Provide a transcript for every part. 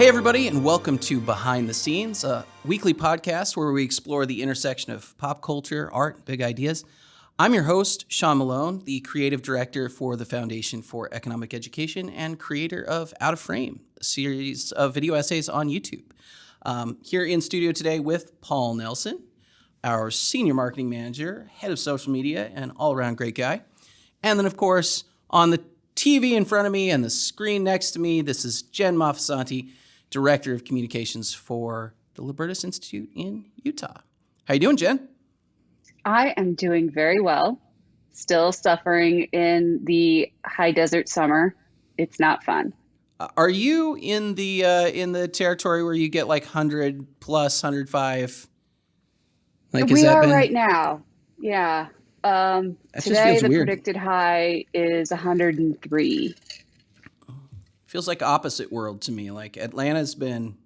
Hey, everybody, and welcome to Behind the Scenes, a weekly podcast where we explore the intersection of pop culture, art, and big ideas. I'm your host, Sean Malone, the creative director for the Foundation for Economic Education and creator of Out of Frame, a series of video essays on YouTube. Here in studio today with Paul Nelson, our senior marketing manager, head of social media, and all-around great guy. And then, of course, on the TV in front of me and the screen next to me, this is Jen Maffasanti, Director of Communications for the Libertas Institute in Utah. How you doing, Jen? I am doing very well. Still suffering in the high desert summer. It's not fun. Are you in the territory where you get like 100 plus 105? Like, we are right now. Yeah. Today the weird. predicted high is 103. Feels like opposite world to me. Like Atlanta's been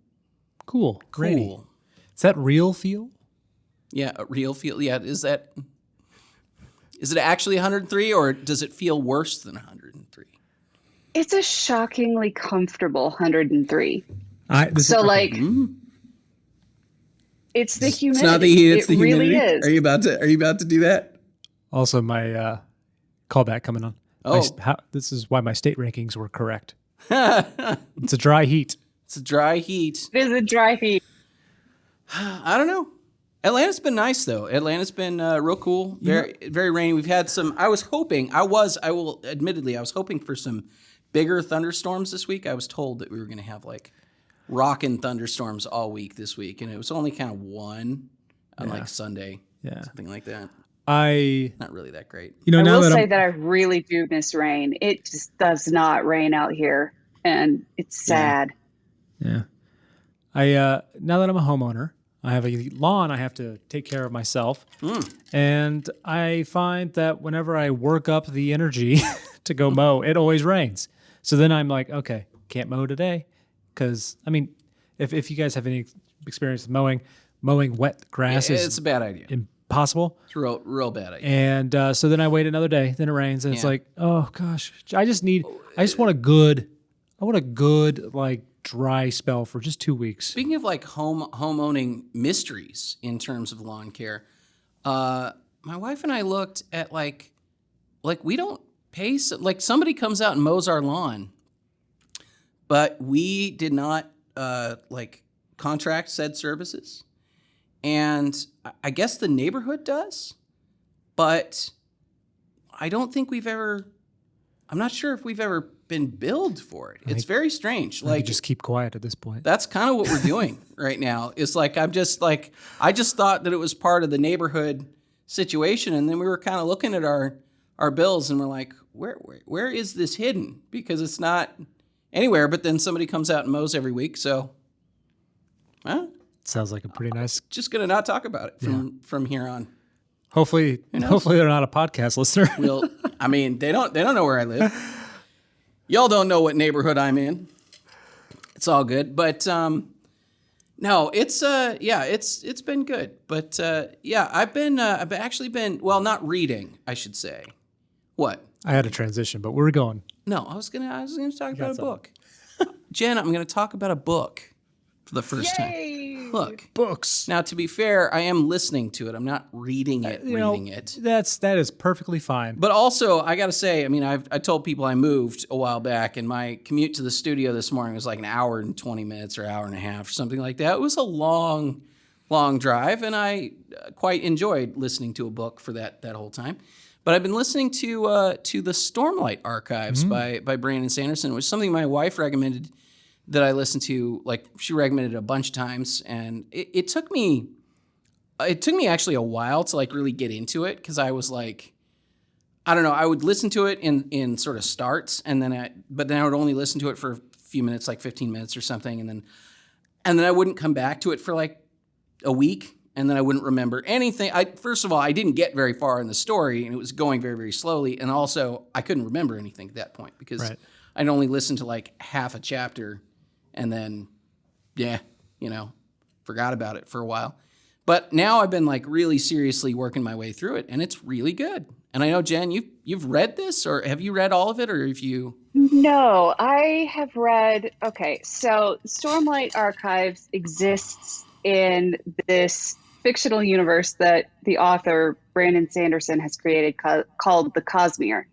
cool. Rainy. Is that real feel? Yeah, a real feel. Yeah, is it actually 103 or does it feel worse than 103? It's a shockingly comfortable 103. It's the humidity. It's not the heat, it's the humidity. Really is. Are you about to do that? Also, my callback coming on. Oh. This is why my state rankings were correct. It's a dry heat. It's a dry heat. It is a dry heat. I don't know. Atlanta's been nice though. Atlanta's been real cool. Very rainy. We've had some. I was hoping for some bigger thunderstorms this week. I was told that we were going to have like rockin' thunderstorms all week this week, and it was only kind of one on like Sunday. Yeah, something like that. Not really that great. I will say that I really do miss rain. It just does not rain out here, and it's sad. Yeah. Now that I'm a homeowner, I have a lawn I have to take care of myself. And I find that whenever I work up the energy to go mow, it always rains. So then I'm like, okay, can't mow today. Because, I mean, if you guys have any experience with mowing wet grass it's a bad idea. Impossible. It's a real bad idea. And so then I wait another day, then it rains, and it's like, oh gosh, I want a good like dry spell for just 2 weeks. Speaking of like home owning mysteries in terms of lawn care, my wife and I looked at like we don't pay, like somebody comes out and mows our lawn, but we did not contract said services. And I guess the neighborhood does, but I don't think I'm not sure if we've ever been billed for it. It's very strange. Like, just keep quiet at this point. That's kind of what we're doing right now. It's like, I just thought that it was part of the neighborhood situation. And then we were kind of looking at our bills and we're like, where is this hidden? Because it's not anywhere, but then somebody comes out and mows every week. So, well, sounds like a pretty nice. Just gonna not talk about it from here on. Hopefully they're not a podcast listener. They don't know where I live. Y'all don't know what neighborhood I'm in. It's all good, but no, it's been good. But I've actually been not reading, I should say. What? I had a transition, but we're going. No, I was gonna talk about a book. Jen, I'm gonna talk about a book for the first time. Look, books. Now, to be fair, I am listening to it. I'm not reading it. That is perfectly fine. But also, I got to say, I told people I moved a while back, and my commute to the studio this morning was like an hour and 20 minutes or hour and a half or something like that. It was a long drive, and I quite enjoyed listening to a book for that whole time. But I've been listening to the Stormlight Archives by Brandon Sanderson, which is something my wife recommended that I listened to. Like, she recommended it a bunch of times, and it took me actually a while to like really get into it, because I was like, I don't know, I would listen to it in sort of starts, and then I would only listen to it for a few minutes, like 15 minutes or something, and then I wouldn't come back to it for like a week, and then I wouldn't remember anything. First of all, I didn't get very far in the story, and it was going very, very slowly, and also I couldn't remember anything at that point because I'd only listened to like half a chapter. And then, forgot about it for a while. But now I've been like really seriously working my way through it, and it's really good. And I know, Jen, you've read this, or have you read all of it, or have you? No, I have read. Okay, so Stormlight Archives exists in this fictional universe that the author Brandon Sanderson has created called the Cosmere.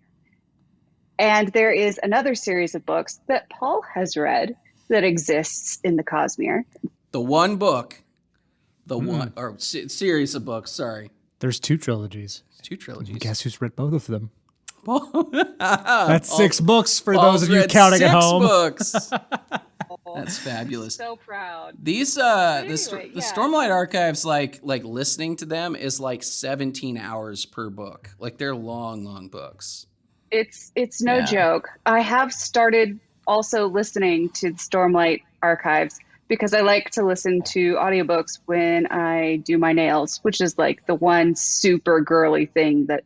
And there is another series of books that Paul has read that exists in the Cosmere. The one book, series of books. Sorry, There's 2 trilogies. 2 trilogies. Guess who's read both of them? That's That's 6 books for those of you counting at home. 6 books. That's fabulous. So proud. These anyway, the Stormlight Archives, like listening to them is like 17 hours per book. Like they're long books. It's no joke. I have started also listening to the Stormlight Archives because I like to listen to audiobooks when I do my nails, which is like the one super girly thing that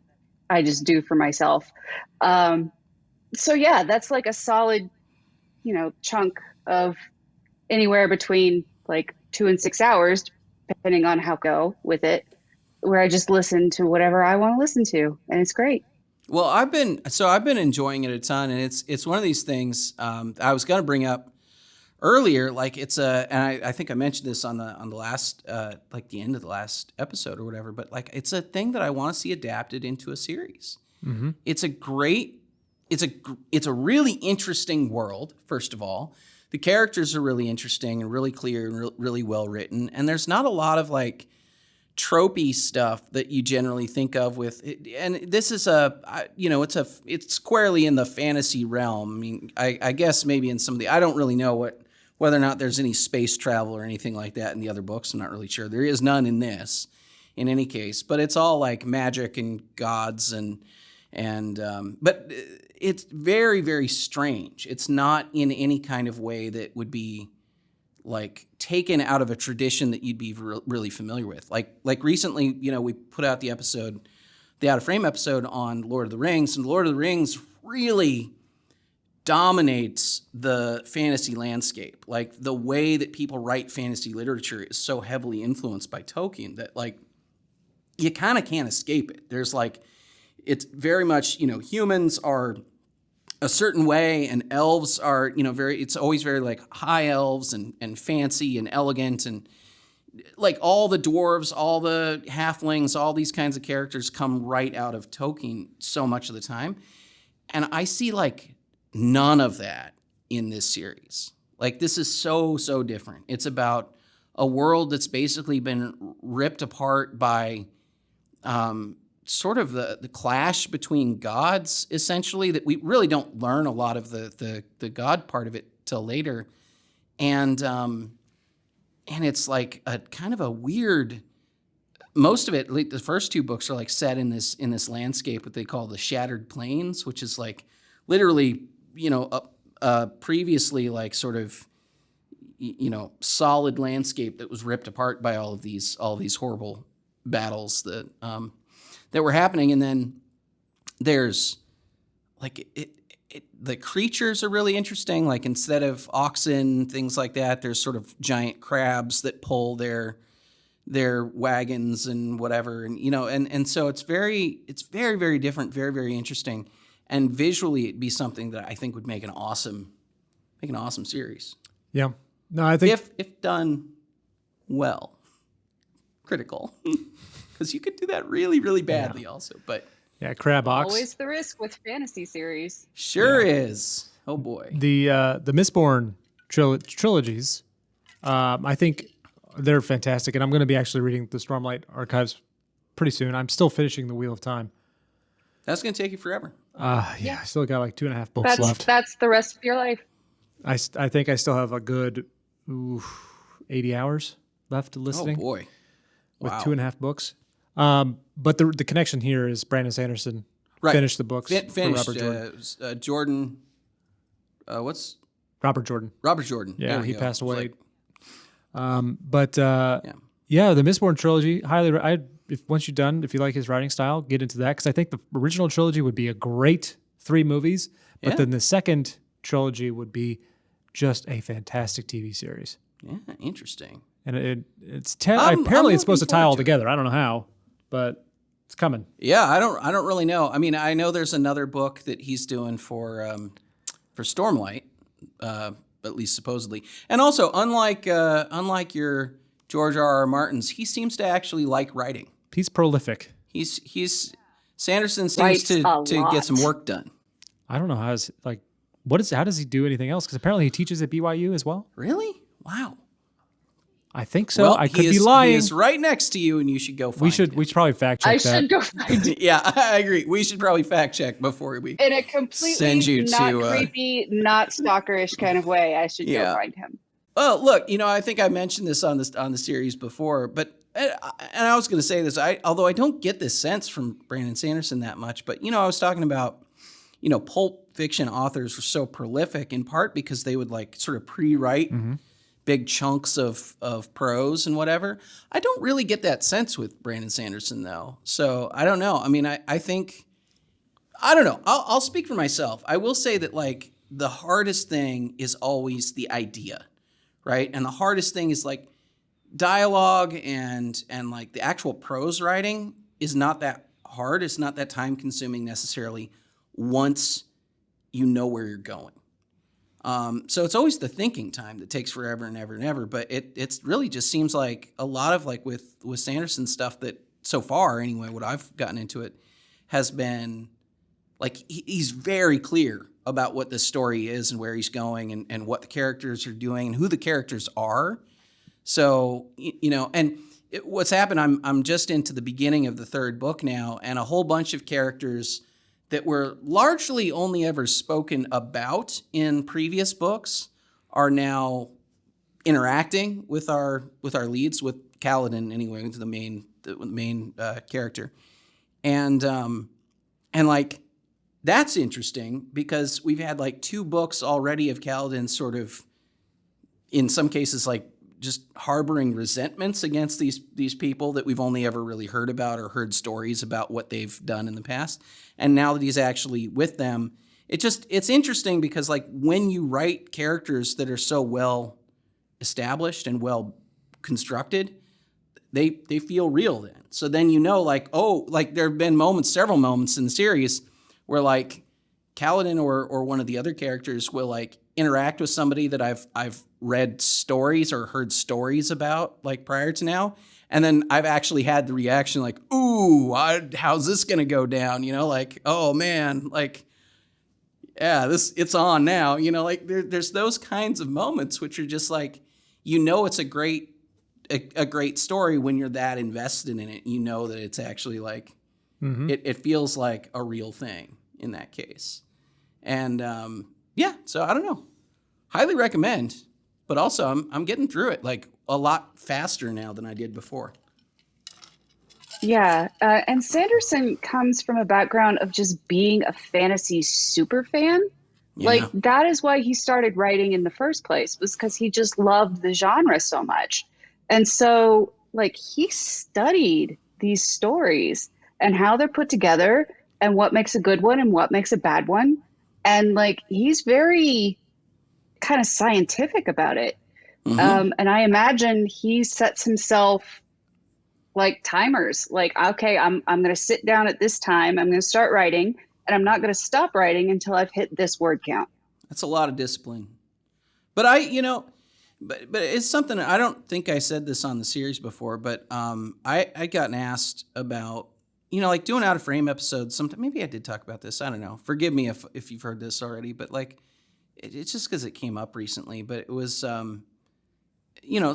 I just do for myself. So yeah, that's like a solid, chunk of anywhere between like 2 and 6 hours, depending on how I go with it, where I just listen to whatever I want to listen to, and it's great. Well, I've been enjoying it a ton, and it's one of these things I was going to bring up earlier. Like and I think I mentioned this on the last like the end of the last episode or whatever. But like it's a thing that I want to see adapted into a series. Mm-hmm. It's a really interesting world. First of all, the characters are really interesting and really clear and really well written, and there's not a lot of like tropey stuff that you generally think of with it. And this is it's squarely in the fantasy realm. I mean, I guess maybe in some of I don't really know whether or not there's any space travel or anything like that in the other books. I'm not really sure. There is none in this, in any case, but it's all like magic and gods but it's very, very strange. It's not in any kind of way that would be like taken out of a tradition that you'd be really familiar with. Like recently, we put out the Out of Frame episode on Lord of the Rings, and Lord of the Rings really dominates the fantasy landscape. Like the way that people write fantasy literature is so heavily influenced by Tolkien that like you kind of can't escape it. There's like, it's very much, humans are a certain way, and elves are, it's always very like high elves and fancy and elegant, and like all the dwarves, all the halflings, all these kinds of characters come right out of Tolkien so much of the time. And I see like none of that in this series. Like this is so different. It's about a world that's basically been ripped apart by sort of the clash between gods, essentially, that we really don't learn a lot of the god part of it till later. And it's like a kind of a weird, most of it, like the first 2 books are like set in this landscape, what they call the Shattered Plains, which is like literally, previously like sort of, solid landscape that was ripped apart by all these horrible battles that were happening. And then there's like the creatures are really interesting. Like instead of oxen, things like that, there's sort of giant crabs that pull their wagons and whatever. And, and so it's very, very different, very, very interesting. And visually it'd be something that I think would make an awesome series. Yeah. No, I think if done well, critical. Because you could do that really, really badly also. But yeah, Crabox. Always the risk with fantasy series. Sure is. Oh, boy. The Mistborn trilogies, I think they're fantastic. And I'm going to be actually reading the Stormlight Archives pretty soon. I'm still finishing The Wheel of Time. That's going to take you forever. Yeah, I still got like 2.5 books left. That's the rest of your life. I think I still have a good 80 hours left to listening. Oh, boy. With Wow. 2.5 books. But the connection here is Brandon Sanderson finished the books Finished. for Robert Jordan. Jordan. What's Robert Jordan. Robert Jordan? Yeah, he go. passed away. Like, Yeah, the Mistborn trilogy. Once you're done, if you like his writing style, get into that, because I think the original trilogy would be a great 3 movies, but then the second trilogy would be just a fantastic TV series. Yeah, interesting. And apparently it's supposed to tie all looking forward to it. together. I don't know how, but It's coming. Yeah, I don't really know. I mean, I know there's another book that he's doing for Stormlight, at least supposedly. And also, unlike your George R. R. Martin's, he seems to actually like writing. He's prolific. Sanderson seems Writes to a get some lot. work done. I don't know how does he do anything else? Because apparently he teaches at BYU as well. Really? Wow. I think so. Well, I could he be is, lying. He is right next to you, and you should go find we should probably fact check I that. should go find it. Yeah, I agree. We should probably fact check before we In a completely send you not to creepy, not stalkerish kind of way. I should Yeah. go find him. Well, look, I think I mentioned this on the series before, but and I was going to say this. Although I don't get this sense from Brandon Sanderson that much, but I was talking about pulp fiction authors were so prolific in part because they would like sort of pre-write big chunks of prose and whatever. I don't really get that sense with Brandon Sanderson though. So I don't know. I mean, I think I don't know. I'll speak for myself. I will say that like the hardest thing is always the idea. Right. And the hardest thing is like dialogue and like the actual prose writing is not that hard. It's not that time consuming necessarily once you know where you're going. So it's always the thinking time that takes forever and ever and ever. But it's really just seems like a lot of like with Sanderson stuff that so far anyway, what I've gotten into it has been like he's very clear about what the story is and where he's going and what the characters are doing and who the characters are. So, what's happened, I'm just into the beginning of the third book now, and a whole bunch of characters that were largely only ever spoken about in previous books are now interacting with our leads, with Kaladin anyway, with the main character. And like, that's interesting because we've had like 2 books already of Kaladin sort of, in some cases, like just harboring resentments against these people that we've only ever really heard about or heard stories about what they've done in the past. And now that he's actually with them, it's interesting because like when you write characters that are so well established and well constructed, they feel real then. So then like, oh, like there have been several moments in the series where like Kaladin or one of the other characters will like interact with somebody that I've read stories or heard stories about like prior to now. And then I've actually had the reaction like, ooh, how's this going to go down? Like, oh man, like, yeah, it's on now. Like there's those kinds of moments which are just like, it's a great story when you're that invested in it. That it's actually like, it feels like a real thing in that case. And so I don't know. Highly recommend, but also I'm getting through it like a lot faster now than I did before. Yeah, and Sanderson comes from a background of just being a fantasy super fan. Yeah. Like that is why he started writing in the first place, was because he just loved the genre so much. And so like he studied these stories and how they're put together and what makes a good one and what makes a bad one. And like he's very kind of scientific about it. And I imagine he sets himself like timers, like, okay, I'm going to sit down at this time. I'm going to start writing and I'm not going to stop writing until I've hit this word count. That's a lot of discipline. But but it's something, I don't think I said this on the series before, but I gotten asked about, like doing out of frame episodes. Sometimes, maybe I did talk about this. I don't know. Forgive me if you've heard this already, but like, it's just because it came up recently, but it was,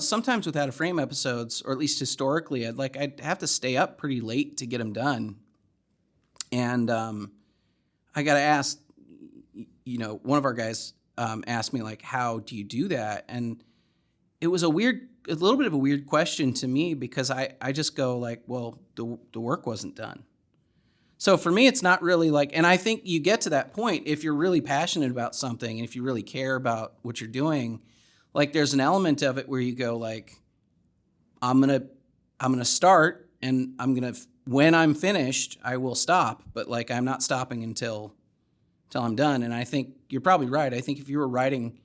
sometimes with out of frame episodes, or at least historically, I'd have to stay up pretty late to get them done. And I got asked, one of our guys asked me like, how do you do that? And it was a little bit of a weird question to me because I just go like, well, the work wasn't done. So for me, it's not really like, and I think you get to that point if you're really passionate about something and if you really care about what you're doing, like there's an element of it where you go like, I'm gonna start and when I'm finished, I will stop. But like I'm not stopping until I'm done. And I think you're probably right. I think if you were writing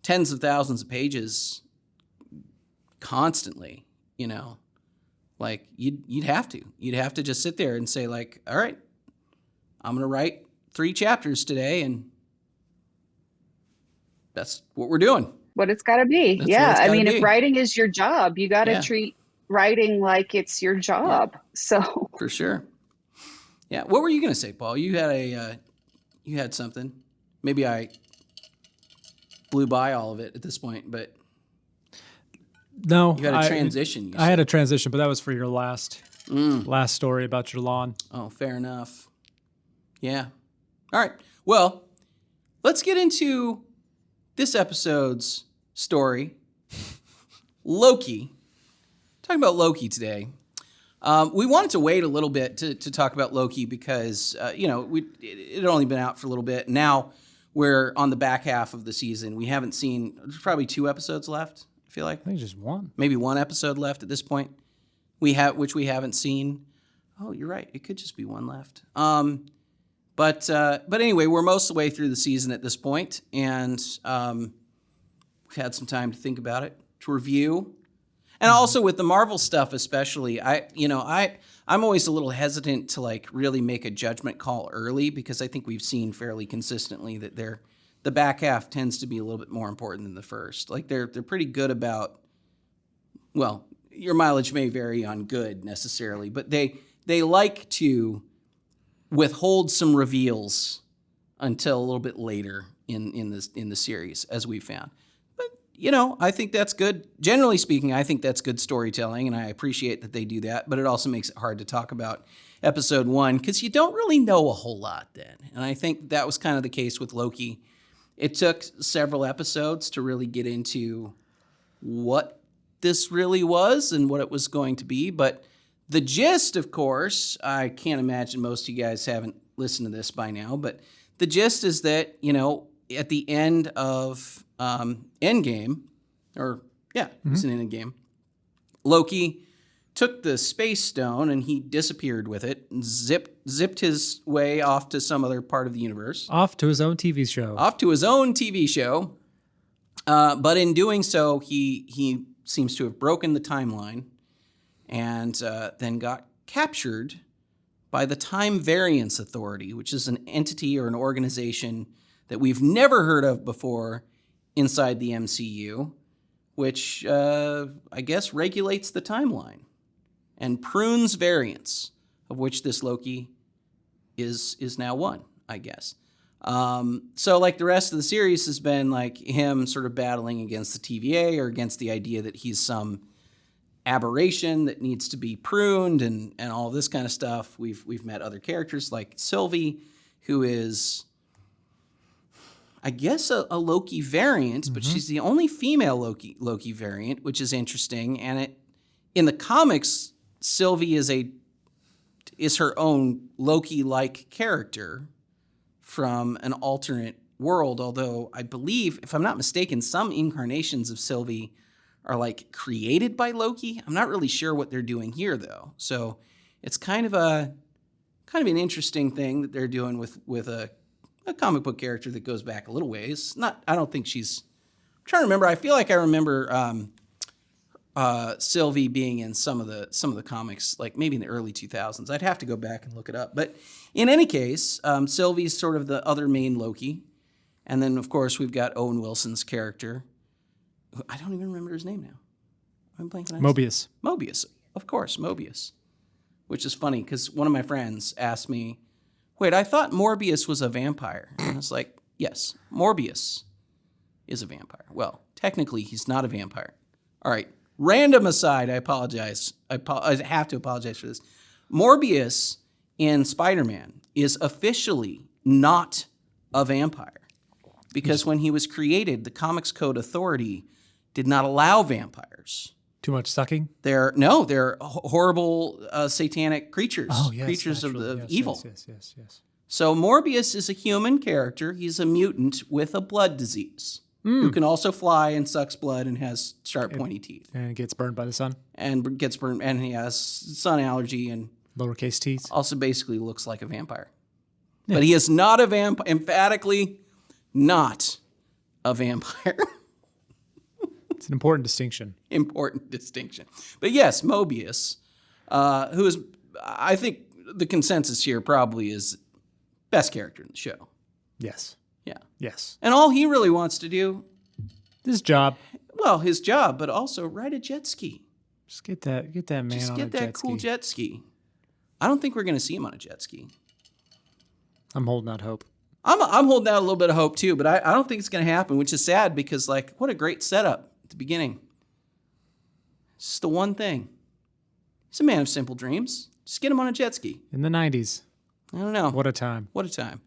tens of thousands of pages constantly, Like you'd have to just sit there and say like, all right, I'm going to write 3 chapters today, and that's what we're doing. What it's got to be. That's Yeah. what it's I gotta mean, be. if writing is your job, you got to Yeah. treat writing like it's your job. So For sure. Yeah. What were you going to say, Paul? You had something. Maybe I blew by all of it at this point, but No, you had a transition. You I had said. a transition, but that was for your last story about your lawn. Oh, fair enough. Yeah. All right. Well, let's get into this episode's story. Loki. Talking about Loki today. We wanted to wait a little bit to talk about Loki because, it had only been out for a little bit. Now we're on the back half of the season. We haven't seen, there's probably 2 episodes left, I feel like. I think just one. Maybe 1 episode left at this point, which we haven't seen. Oh, you're right. It could just be 1 left. But anyway, we're most of the way through the season at this point, and we've had some time to think about it, to review. And also with the Marvel stuff especially, I'm always a little hesitant to like really make a judgment call early because I think we've seen fairly consistently that the back half tends to be a little bit more important than the first. Like they're pretty good about, well, your mileage may vary on good necessarily, but they like to withhold some reveals until a little bit later in the series, as we found. I think that's good. Generally speaking, I think that's good storytelling, and I appreciate that they do that, but it also makes it hard to talk about episode 1 because you don't really know a whole lot then. And I think that was kind of the case with Loki. It took several episodes to really get into what this really was and what it was going to be, but the gist, of course, I can't imagine most of you guys haven't listened to this by now, but the gist is that, at the end of Endgame, it's an Endgame, Loki took the space stone and he disappeared with it and zipped his way off to some other part of the universe. Off to his own TV show. But in doing so, he seems to have broken the timeline and then got captured by the Time Variance Authority, which is an entity or an organization that we've never heard of before inside the MCU, which I guess regulates the timeline and prunes variants, of which this Loki is now one, I guess. So like the rest of the series has been like him sort of battling against the TVA or against the idea that he's some aberration that needs to be pruned and all this kind of stuff. We've met other characters like Sylvie, who is, I guess, a Loki variant, but she's the only female Loki variant, which is interesting. And in the comics, Sylvie is her own Loki-like character from an alternate world, although I believe, if I'm not mistaken, some incarnations of Sylvie are like created by Loki. I'm not really sure what they're doing here though. So it's kind of an interesting thing that they're doing with a comic book character that goes back a little ways. I don't think she's, I'm trying to remember. I feel like I remember Sylvie being in some of the comics, like maybe in the early 2000s. I'd have to go back and look it up. But in any case, Sylvie's sort of the other main Loki. And then, of course, we've got Owen Wilson's character. I don't even remember his name now. I'm blanking on Mobius. Mobius. Of course, Mobius. Which is funny because one of my friends asked me, wait, I thought Morbius was a vampire. And I was like, yes, Morbius is a vampire. Well, technically, he's not a vampire. All right. Random aside, I apologize. I have to apologize for this. Morbius in Spider-Man is officially not a vampire because when he was created, the Comics Code Authority did not allow vampires. Too much sucking? They're horrible satanic creatures. Oh, yes, creatures of evil. Yes. So Morbius is a human character. He's a mutant with a blood disease who can also fly and sucks blood and has sharp, pointy teeth. And gets burned by the sun? And gets burned, and he has sun allergy and Lowercase t's? also basically looks like a vampire. Yeah. But he is not a vampire, emphatically not a vampire. It's an important distinction. Important distinction. But yes, Mobius who is, I think the consensus here probably is best character in the show. Yes. Yeah. Yes. And all he really wants to do, His job. well, his job, but also ride a jet ski. Just get that man Just on get a that jet cool ski. jet ski. I don't think we're going to see him on a jet ski. I'm holding out hope. I'm holding out a little bit of hope too, but I don't think it's going to happen, which is sad because, like, what a great setup at the beginning. It's just the one thing. He's a man of simple dreams. Just get him on a jet ski. In the 90s. I don't know. What a time. What a time.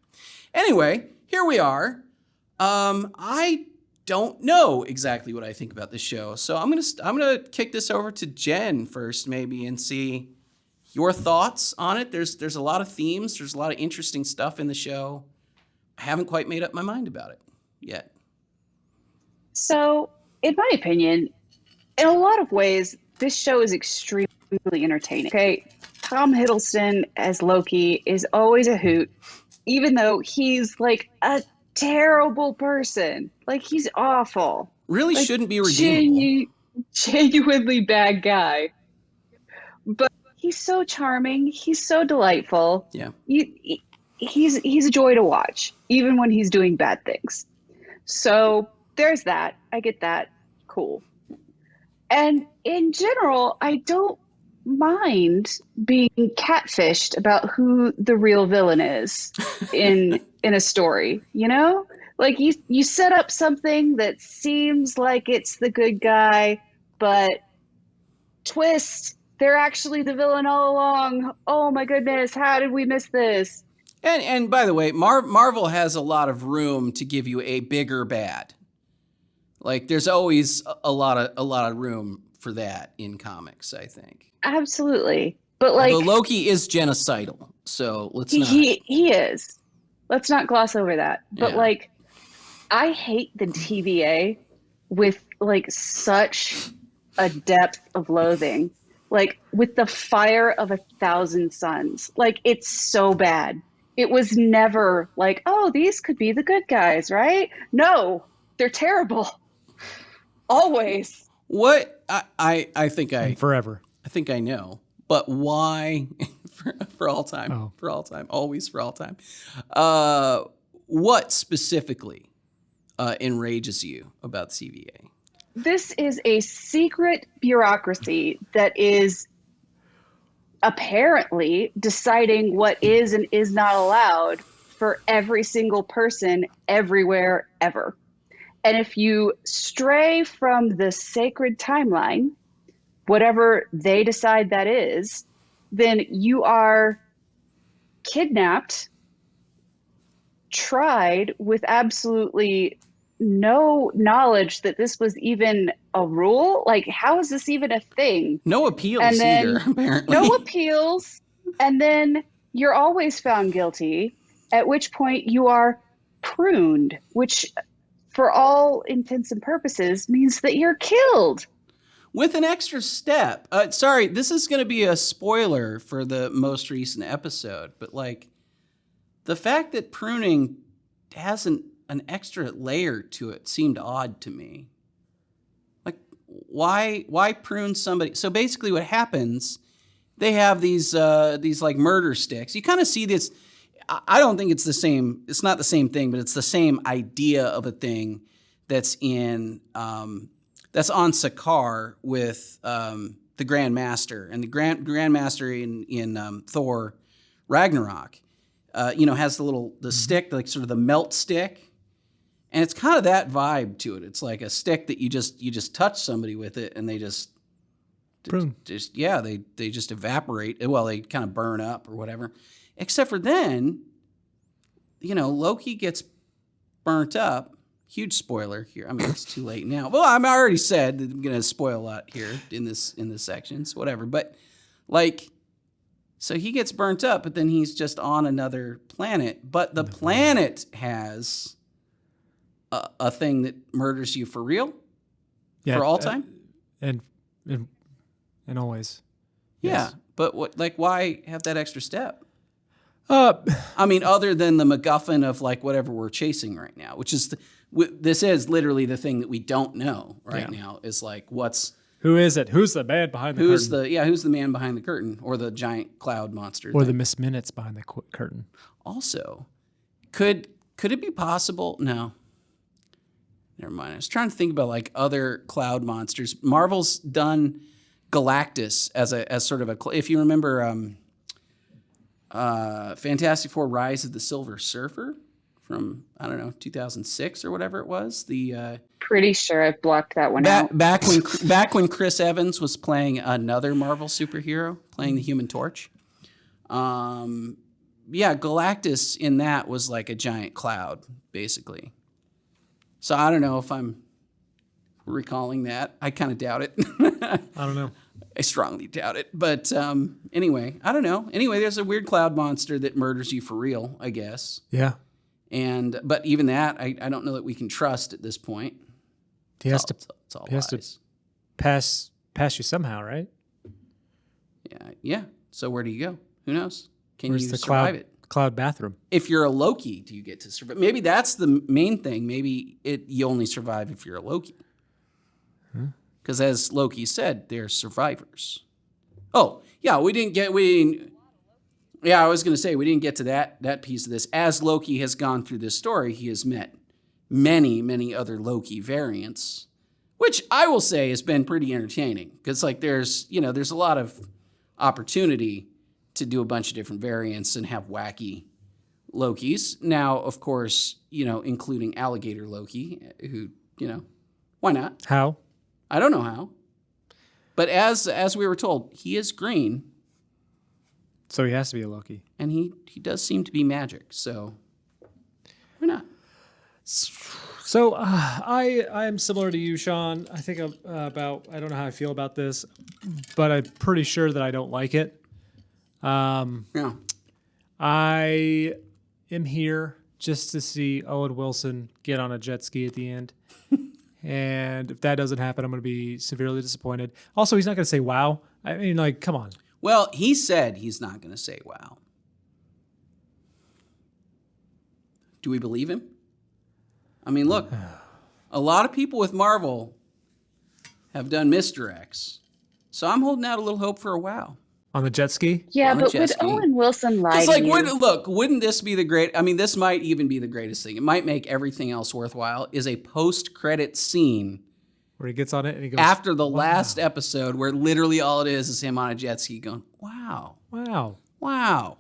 Anyway, here we are. I don't know exactly what I think about this show, so I'm gonna kick this over to Jen first, maybe, and see your thoughts on it. There's a lot of themes. There's a lot of interesting stuff in the show. I haven't quite made up my mind about it yet. So, in my opinion, in a lot of ways, this show is extremely entertaining. Okay, Tom Hiddleston as Loki is always a hoot, even though he's like a terrible person. Like, he's awful. Really Like, shouldn't be redeemable. Genuinely bad guy. But he's so charming. He's so delightful. Yeah. He's a joy to watch, even when he's doing bad things. So there's that. I get that. Cool. And in general, I don't mind being catfished about who the real villain is in a story, you know? Like, you set up something that seems like it's the good guy, but twist, they're actually the villain all along. Oh my goodness, how did we miss this? And by the way, Marvel has a lot of room to give you a bigger bad. Like, there's always a lot of room for that in comics, I think. Absolutely. But like, although Loki is genocidal, so let's not. He is. Let's not gloss over that. But Yeah. like, I hate the TVA with like such a depth of loathing. Like, with the fire of 1,000 suns. Like, it's so bad. It was never like, oh, these could be the good guys, right? No, they're terrible. Always. What I think And forever. I think I know, but why for all time? Oh. For all time, always for all time. What specifically enrages you about CVA? This is a secret bureaucracy that is apparently deciding what is and is not allowed for every single person everywhere ever. And if you stray from the sacred timeline, whatever they decide that is, then you are kidnapped, tried with absolutely no knowledge that this was even a rule. Like, how is this even a thing? No appeals And then either, apparently. No appeals. And then you're always found guilty, at which point you are pruned, which for all intents and purposes means that you're killed. With an extra step. Sorry, this is going to be a spoiler for the most recent episode, but like, the fact that pruning has an extra layer to it seemed odd to me. Like, why prune somebody? So basically what happens, they have these like murder sticks. You kind of see this. I don't think it's the same. It's not the same thing, but it's the same idea of a thing that's in that's on Sakaar with the Grand Master, and the Grand Master in Thor Ragnarok. Has the stick, like sort of the melt stick, and it's kind of that vibe to it. It's like a stick that you just touch somebody with it, and they just Prune. They just evaporate. Well, they kind of burn up or whatever. Except for then, Loki gets burnt up. Huge spoiler here. I mean, it's too late now. Well, I already said that I'm going to spoil a lot here in this section, so whatever. But like, so he gets burnt up, but then he's just on another planet. But the planet has a thing that murders you for real, for all time, and always. yeah. Yes. But what? Like, why have that extra step? Uh, I mean, other than the MacGuffin of like whatever we're chasing right now, which is this is literally the thing that we don't know right now, is like what's Who is it? Who's the man behind the curtain? Who's the man behind the curtain, or the giant cloud monster? Or the Miss Minutes behind the curtain? Also, could it be possible? No. Never mind. I was trying to think about like other cloud monsters. Marvel's done Galactus as sort of a, if you remember Fantastic Four Rise of the Silver Surfer from, I don't know, 2006 or whatever it was. Pretty sure I blocked that one out. Back when Chris Evans was playing another Marvel superhero, playing the Human Torch. Galactus in that was like a giant cloud, basically. So I don't know if I'm recalling that. I kind of doubt it. I don't know. I strongly doubt it. But anyway, I don't know. Anyway, there's a weird cloud monster that murders you for real, I guess. Yeah. But even that, I don't know that we can trust at this point. He has to pass you somehow, right? Yeah. So where do you go? Who knows? Can Where's you the survive it? Cloud bathroom. If you're a Loki, do you get to survive? Maybe that's the main thing. Maybe you only survive if you're a Loki. Because as Loki said, they're survivors. Oh, yeah, I was going to say, we didn't get to that piece of this. As Loki has gone through this story, he has met many, many other Loki variants, which I will say has been pretty entertaining. Because like there's a lot of opportunity to do a bunch of different variants and have wacky Lokis. Now, of course, including alligator Loki, who, why not? How? I don't know how. But as we were told, he is green. So he has to be a Loki. And he does seem to be magic, so why not? So I am similar to you, Sean. I think I don't know how I feel about this, but I'm pretty sure that I don't like it. Yeah. I am here just to see Owen Wilson get on a jet ski at the end. And if that doesn't happen, I'm going to be severely disappointed. Also, he's not going to say wow. I mean, like, come on. Well, he said he's not going to say wow. Do we believe him? I mean, look, a lot of people with Marvel have done misdirects. So I'm holding out a little hope for a wow. On the jet ski? Yeah, but would Owen Wilson lie to you? Wouldn't this be this might even be the greatest thing. It might make everything else worthwhile, is a post-credit scene where he gets on it and he goes, after the last episode, where literally all it is him on a jet ski going, wow. Wow. Wow.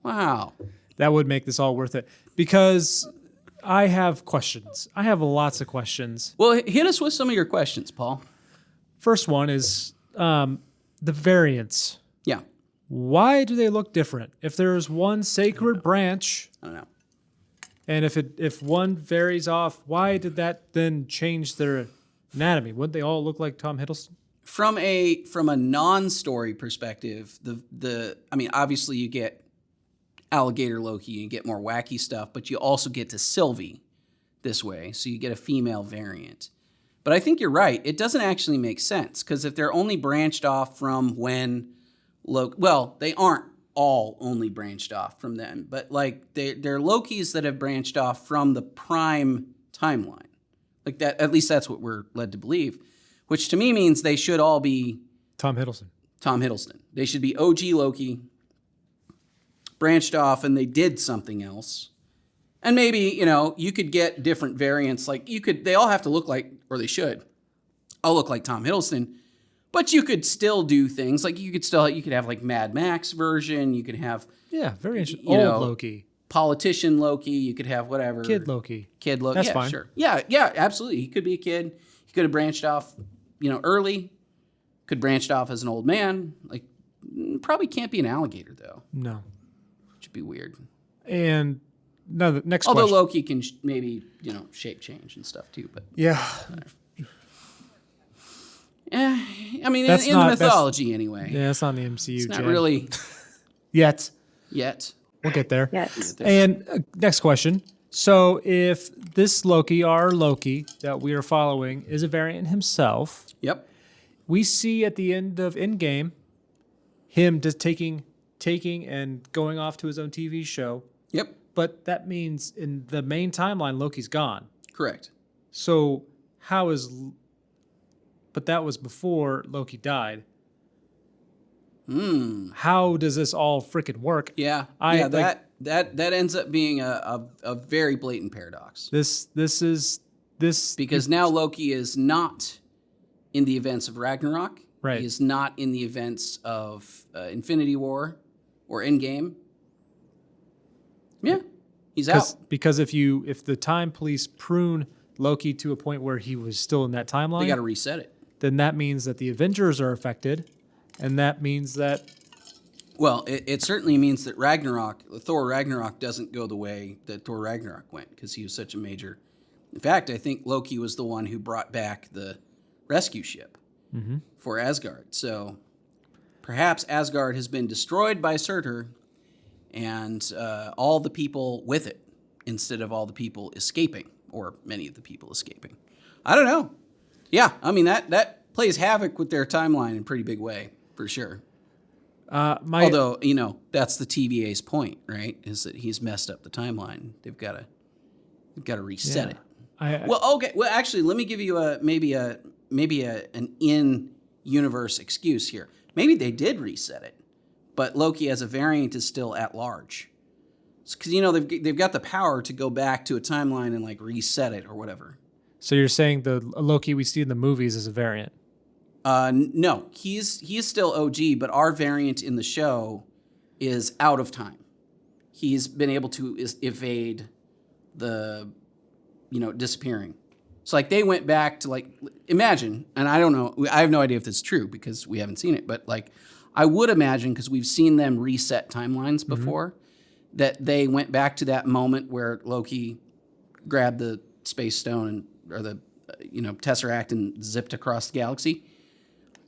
Wow. That would make this all worth it. Because I have questions. I have lots of questions. Well, hit us with some of your questions, Paul. First one is the variants. Yeah. Why do they look different? If there's one sacred branch, I don't know. And if one varies off, why did that then change their anatomy? Wouldn't they all look like Tom Hiddleston? From a non-story perspective, obviously you get alligator Loki, you get more wacky stuff, but you also get to Sylvie this way, so you get a female variant. But I think you're right. It doesn't actually make sense, because if they're only branched off from when Loki, well, they aren't all only branched off from then, but like they're Lokis that have branched off from the prime timeline. Like that, at least that's what we're led to believe, which to me means they should all be Tom Hiddleston. They should be OG Loki, branched off, and they did something else. And maybe, you could get different variants. Like they all have to look like, or they should all look like Tom Hiddleston, but you could still do things like you could have like Mad Max version. You could have, very interesting. Old Loki, politician Loki. You could have whatever. Kid Loki. That's fine. Sure. Yeah, absolutely. He could be a kid. He could have branched off, early. Could branched off as an old man. Like, probably can't be an alligator though. No. Which would be weird. And no, the next Although question. Loki can maybe, shape change and stuff too, but yeah. I mean, in the mythology anyway. Yeah, it's not in the MCU. It's not really yet. We'll get there. Yes. And next question. So if this Loki, our Loki that we are following, is a variant himself, yep. We see at the end of Endgame him just taking and going off to his own TV show. Yep. But that means in the main timeline, Loki's gone. Correct. So how is but that was before Loki died. How does this all freaking work? Yeah, that ends up being a very blatant paradox. This Because now Loki is not in the events of Ragnarok. Right. He is not in the events of Infinity War or Endgame. Yeah, he's out. Because if the time police prune Loki to a point where he was still in that timeline, They got to reset it. then that means that the Avengers are affected, and that means that Well, it certainly means that Thor Ragnarok doesn't go the way that Thor Ragnarok went because he was such a major. In fact, I think Loki was the one who brought back the rescue ship for Asgard. So perhaps Asgard has been destroyed by Surtur and all the people with it instead of all the people escaping, or many of the people escaping. I don't know. Yeah, I mean, that plays havoc with their timeline in a pretty big way, for sure. Although, that's the TVA's point, right? Is that he's messed up the timeline. They've got to reset it. Okay. Well, actually, let me give you an in-universe excuse here. Maybe they did reset it, but Loki as a variant is still at large. Because they've got the power to go back to a timeline and like reset it or whatever. So you're saying the Loki we see in the movies is a variant? No, he's still OG, but our variant in the show is out of time. He's been able to evade the, disappearing. So like they went back to like, imagine, and I don't know, I have no idea if this is true because we haven't seen it, but like I would imagine, because we've seen them reset timelines before, that they went back to that moment where Loki grabbed the space stone or the Tesseract and zipped across the galaxy.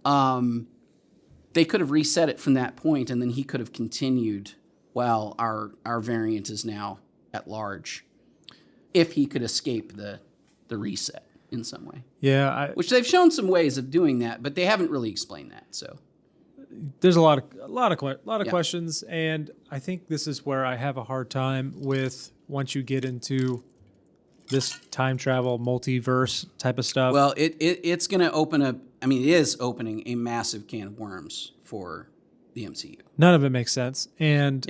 They could have reset it from that point, and then he could have continued while our variant is now at large, if he could escape the reset in some way. Yeah, which they've shown some ways of doing that, but they haven't really explained that. So there's a lot of questions, and I think this is where I have a hard time with once you get into this time travel multiverse type of stuff. Well, it's going to open up. I mean, it is opening a massive can of worms for the MCU. None of it makes sense, and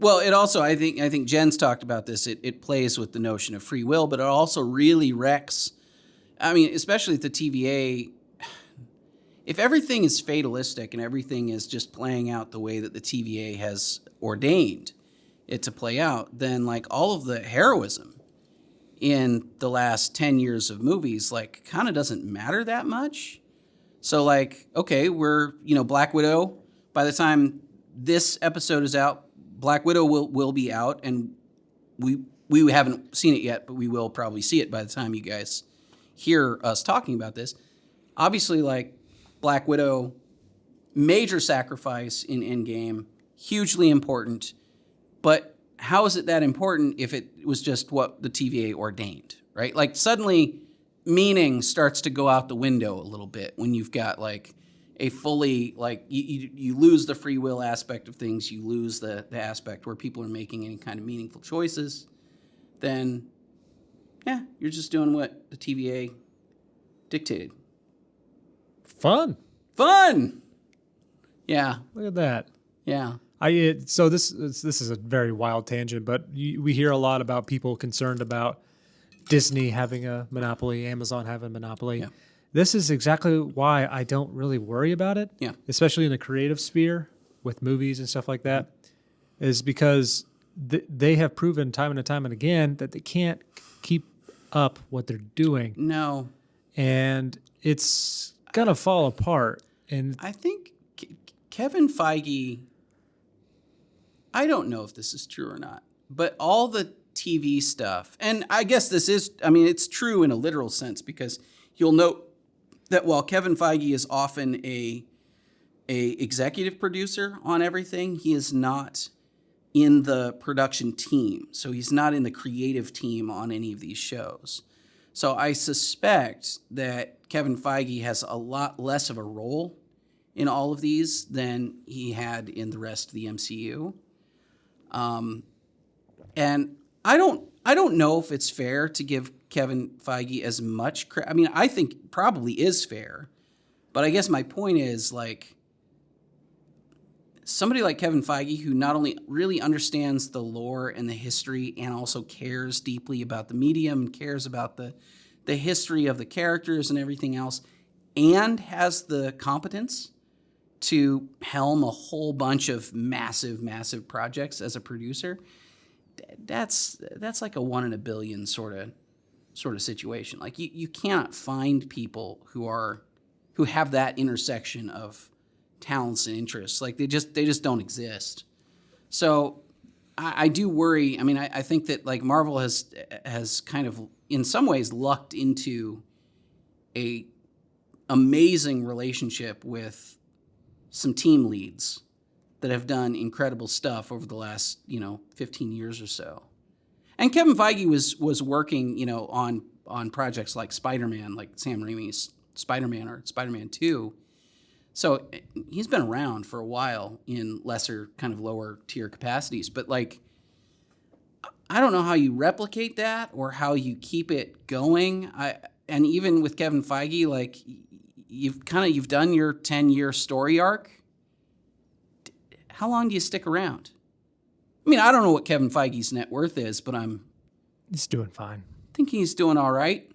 well, it also, I think Jen's talked about this. It plays with the notion of free will, but it also really wrecks. I mean, especially at the TVA. If everything is fatalistic and everything is just playing out the way that the TVA has ordained it to play out, then like all of the heroism in the last 10 years of movies like kind of doesn't matter that much. So like, okay, we're, Black Widow, by the time this episode is out, Black Widow will be out, and we haven't seen it yet, but we will probably see it by the time you guys hear us talking about this. Obviously, like Black Widow, major sacrifice in Endgame, hugely important. But how is it that important if it was just what the TVA ordained, right? Like suddenly meaning starts to go out the window a little bit when you've got like a fully, like you lose the free will aspect of things, you lose the aspect where people are making any kind of meaningful choices, then yeah, you're just doing what the TVA dictated. Fun. Yeah. Look at that. Yeah. So this is a very wild tangent, but we hear a lot about people concerned about Disney having a monopoly, Amazon having a monopoly. Yeah. This is exactly why I don't really worry about it, especially in the creative sphere with movies and stuff like that, is because they have proven time and time and again that they can't keep up what they're doing. No. And it's going to fall apart. And I think Kevin Feige, I don't know if this is true or not, but all the TV stuff, and I guess this is, I mean, it's true in a literal sense, because you'll note that while Kevin Feige is often a executive producer on everything, he is not in the production team. So he's not in the creative team on any of these shows. So I suspect that Kevin Feige has a lot less of a role in all of these than he had in the rest of the MCU. And I I don't know if it's fair to give Kevin Feige as much credit. I mean, I think probably is fair, but I guess my point is like somebody like Kevin Feige who not only really understands the lore and the history and also cares deeply about the medium and cares about the history of the characters and everything else, and has the competence to helm a whole bunch of massive projects as a producer. That's like a 1 in a billion sort of situation. Like you cannot find people who have that intersection of talents and interests. Like they just don't exist. So I do worry. I mean, I think that like Marvel has kind of in some ways lucked into a amazing relationship with some team leads that have done incredible stuff over the last, 15 years or so. And Kevin Feige was working, on projects like Spider-Man, like Sam Raimi's Spider-Man or Spider-Man 2. So he's been around for a while in lesser, kind of lower tier capacities. But like, I don't know how you replicate that or how you keep it going. And even with Kevin Feige, like you've done your 10-year story arc. How long do you stick around? I mean, I don't know what Kevin Feige's net worth is, but He's doing fine. Thinking he's doing all right.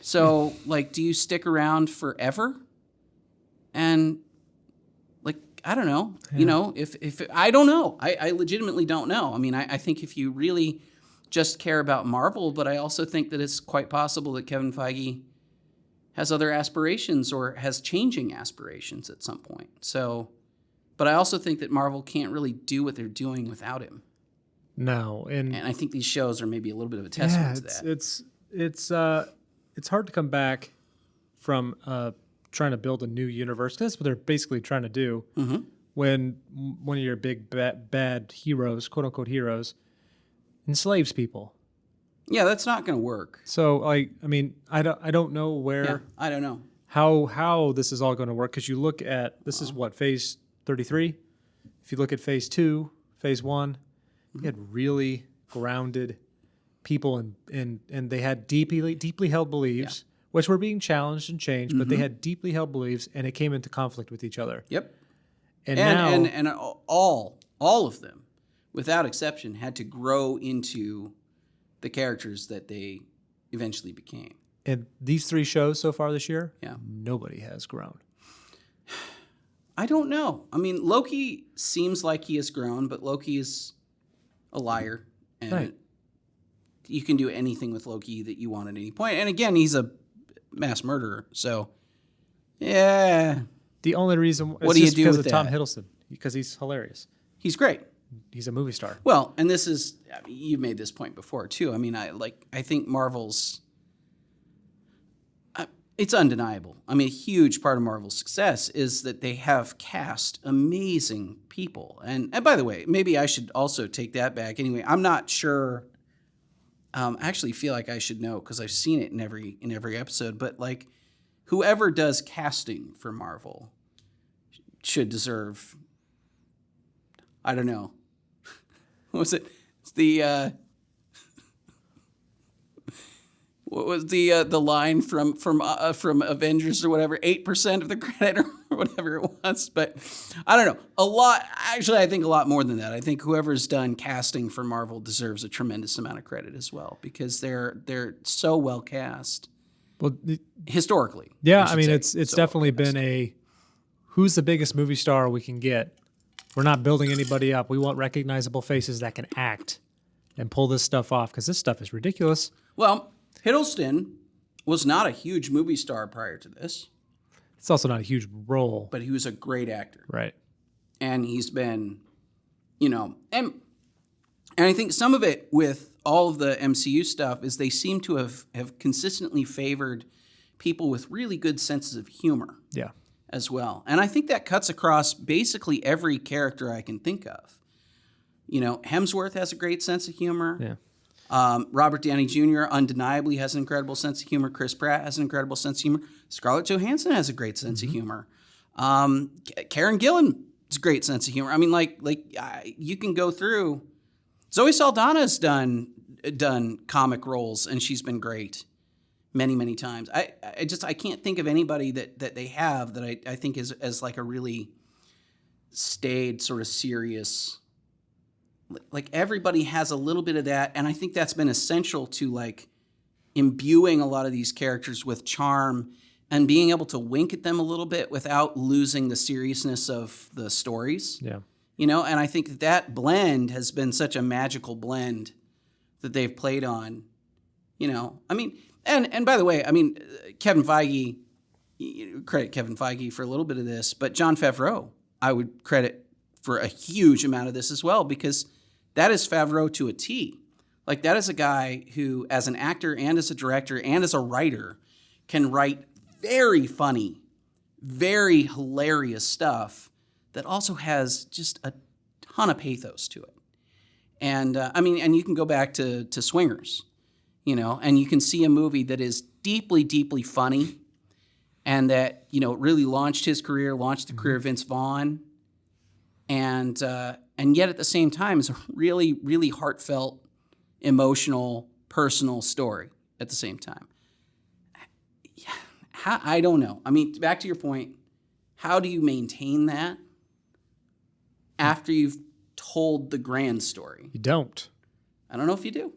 So, like, do you stick around forever? And, like, I don't know. Yeah. If I don't know. I legitimately don't know. I mean, I think if you really just care about Marvel, but I also think that it's quite possible that Kevin Feige has other aspirations or has changing aspirations at some point. So, but I also think that Marvel can't really do what they're doing without him. No, and I think these shows are maybe a little bit of a testament to that. It's hard to come back from trying to build a new universe. That's what they're basically trying to do. Mm-hmm. When one of your big bad heroes, quote unquote heroes, enslaves people. Yeah, that's not going to work. So, I don't know where. Yeah, I don't know how this is all going to work, because you look at this is what phase 33. If you look at phase 2, phase 1, you had really grounded people and they had deeply held beliefs, which were being challenged and changed, but they had deeply held beliefs, and it came into conflict with each other. Yep. And now all of them, without exception, had to grow into the characters that they eventually became. And these 3 shows so far this year, yeah, nobody has grown. I don't know. I mean, Loki seems like he has grown, but Loki is a liar. And right. You can do anything with Loki that you want at any point. And again, he's a mass murderer. So, yeah. The only reason what do you do because with of Tom that? Hiddleston, because he's hilarious. He's great. He's a movie star. Well, and this is, you've made this point before too. I mean, I think Marvel's, it's undeniable. I mean, a huge part of Marvel's success is that they have cast amazing people. And by the way, maybe I should also take that back. Anyway, I'm not sure. I actually feel like I should know because I've seen it in every episode. But like, whoever does casting for Marvel should deserve. I don't know. What was it? It's the. What was the line from Avengers or whatever? 8% of the credit or whatever it was. But I don't know. A lot. Actually, I think a lot more than that. I think whoever's done casting for Marvel deserves a tremendous amount of credit as well because they're so well cast. Well, historically. Yeah, I mean, it's so definitely been a who's the biggest movie star we can get. We're not building anybody up. We want recognizable faces that can act and pull this stuff off because this stuff is ridiculous. Well, Hiddleston was not a huge movie star prior to this. It's also not a huge role. But he was a great actor. Right. And he's been, and I think some of it with all of the MCU stuff is they seem to have consistently favored people with really good senses of humor. Yeah. As well. And I think that cuts across basically every character I can think of. Hemsworth has a great sense of humor. Yeah. Robert Downey Jr. undeniably has an incredible sense of humor. Chris Pratt has an incredible sense of humor. Scarlett Johansson has a great sense of humor. Karen Gillan has a great sense of humor. I mean, like you can go through Zoe Saldana's done comic roles, and she's been great many times. I can't think of anybody that they have that I think is as like a really staid sort of serious. Like everybody has a little bit of that, and I think that's been essential to like imbuing a lot of these characters with charm and being able to wink at them a little bit without losing the seriousness of the stories. Yeah. You know, and I think that blend has been such a magical blend that they've played on, you know. I mean, and by the way, I mean, Kevin Feige, credit Kevin Feige for a little bit of this, but Jon Favreau, I would credit for a huge amount of this as well, because that is Favreau to a T. Like, that is a guy who, as an actor and as a director and as a writer, can write very funny, very hilarious stuff that also has just a ton of pathos to it. And I mean, and you can go back to Swingers, you know, and you can see a movie that is deeply funny, and that, you know, really launched his career, launched the career of Vince Vaughn, and yet at the same time is a really heartfelt, emotional, personal story at the same time. I don't know. I mean, back to your point, how do you maintain that after you've told the grand story? You don't. I don't know if you do.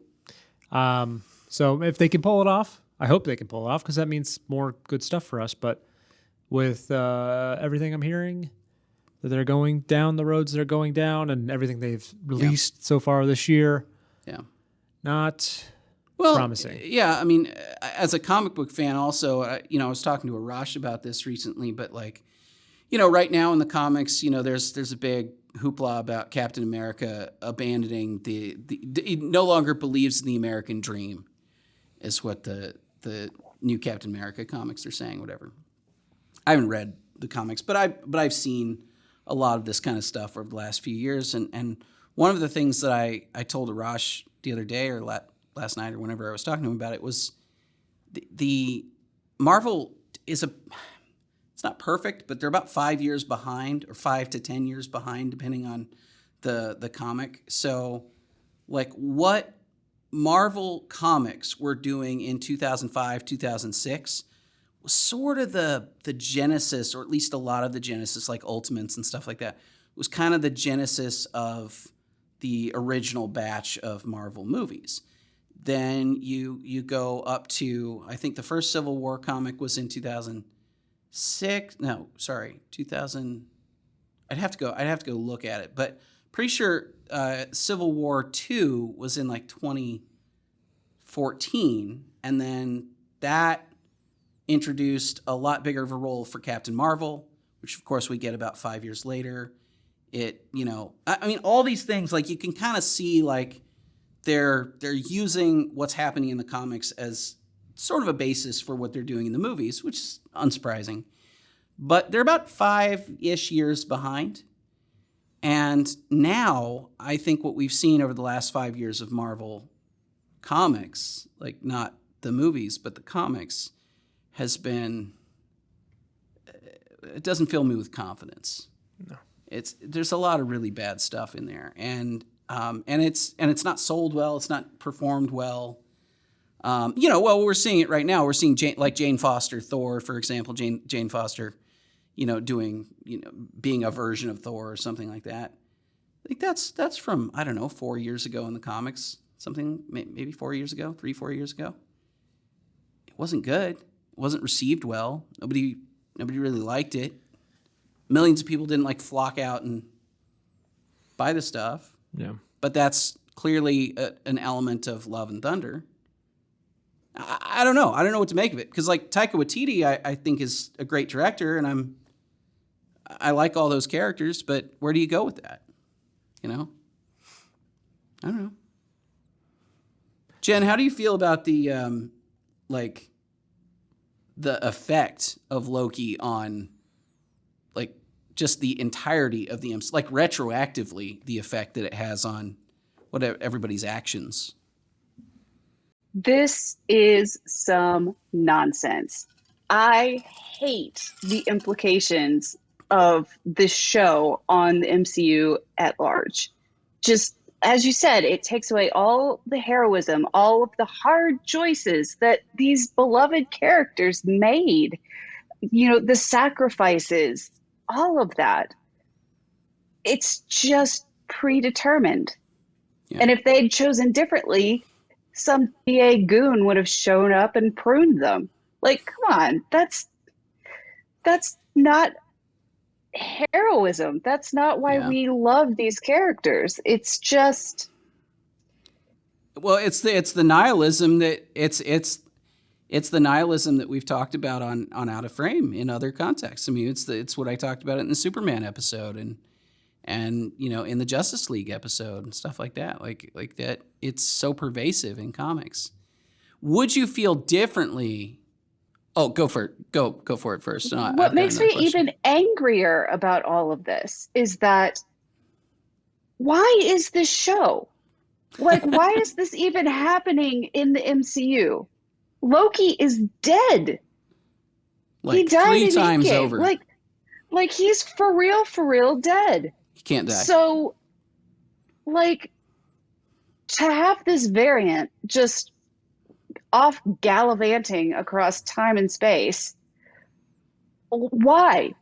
So if they can pull it off, I hope they can pull it off, because that means more good stuff for us. But with everything I'm hearing, that they're going down the roads they're going down, and everything they've released so far this year, not promising. Yeah, I mean, as a comic book fan also, you know, I was talking to Arash about this recently, but like, you know, right now in the comics, you know, there's a big hoopla about Captain America abandoning he no longer believes in the American dream, is what the new Captain America comics are saying, whatever. I haven't read the comics, but I've seen a lot of this kind of stuff over the last few years, and one of the things that I told Arash the other day, or last night, or whenever I was talking to him about it, was the Marvel is it's not perfect, but they're about 5 years behind, or 5 to 10 years behind, depending on the comic. So, like, what Marvel comics were doing in 2005, 2006 was sort of the genesis, or at least a lot of the genesis, like Ultimates and stuff like that, was kind of the genesis of the original batch of Marvel movies. Then you go up to, I think the first Civil War comic was in 2006. No, sorry, 2000. I'd have to go look at it, but pretty sure Civil War 2 was in like 2014, and then that introduced a lot bigger of a role for Captain Marvel, which of course we get about 5 years later. It, you know, I mean, all these things, like, you can kind of see, like, they're using what's happening in the comics as sort of a basis for what they're doing in the movies, which is unsurprising. But they're about 5-ish years behind. And now I think what we've seen over the last 5 years of Marvel comics, like not the movies, but the comics, has been, it doesn't fill me with confidence. No. There's a lot of really bad stuff in there, and it's not sold well. It's not performed well. You know, well, we're seeing it right now. We're seeing Jane Foster, Thor, for example. Jane Foster, you know, being a version of Thor or something like that. I think that's from, I don't know, 4 years ago in the comics. Something maybe 4 years ago, 3-4 years ago. It wasn't good. It wasn't received well. Nobody really liked it. Millions of people didn't like flock out and buy the stuff. Yeah. But that's clearly an element of Love and Thunder. I don't know. I don't know what to make of it, because like Taika Waititi, I think is a great director, and I like all those characters, but where do you go with that? You know? I don't know. Jen, how do you feel about the the effect of Loki on, like, just the entirety of the MC, like retroactively, the effect that it has on everybody's actions? This is some nonsense. I hate the implications of this show on the MCU at large. Just as you said, it takes away all the heroism, all of the hard choices that these beloved characters made, the sacrifices, all of that. It's just predetermined. Yeah. And if they'd chosen differently, some DA goon would have shown up and pruned them. Like, come on, that's not heroism. That's not why we love these characters. It's just, well, it's the nihilism that it's the nihilism that we've talked about on Out of Frame in other contexts. I mean, it's what I talked about in the Superman episode and in the Justice League episode and stuff like that. Like that, it's so pervasive in comics. Would you feel differently? Oh, go for it. Go for it first. What makes me even angrier about all of this is that why is this show? Like, why is this even happening in the MCU? Loki is dead. Like he died 3 in times Endgame. over. Like he's for real dead. He can't die. So, like, to have this variant just off gallivanting across time and space, why?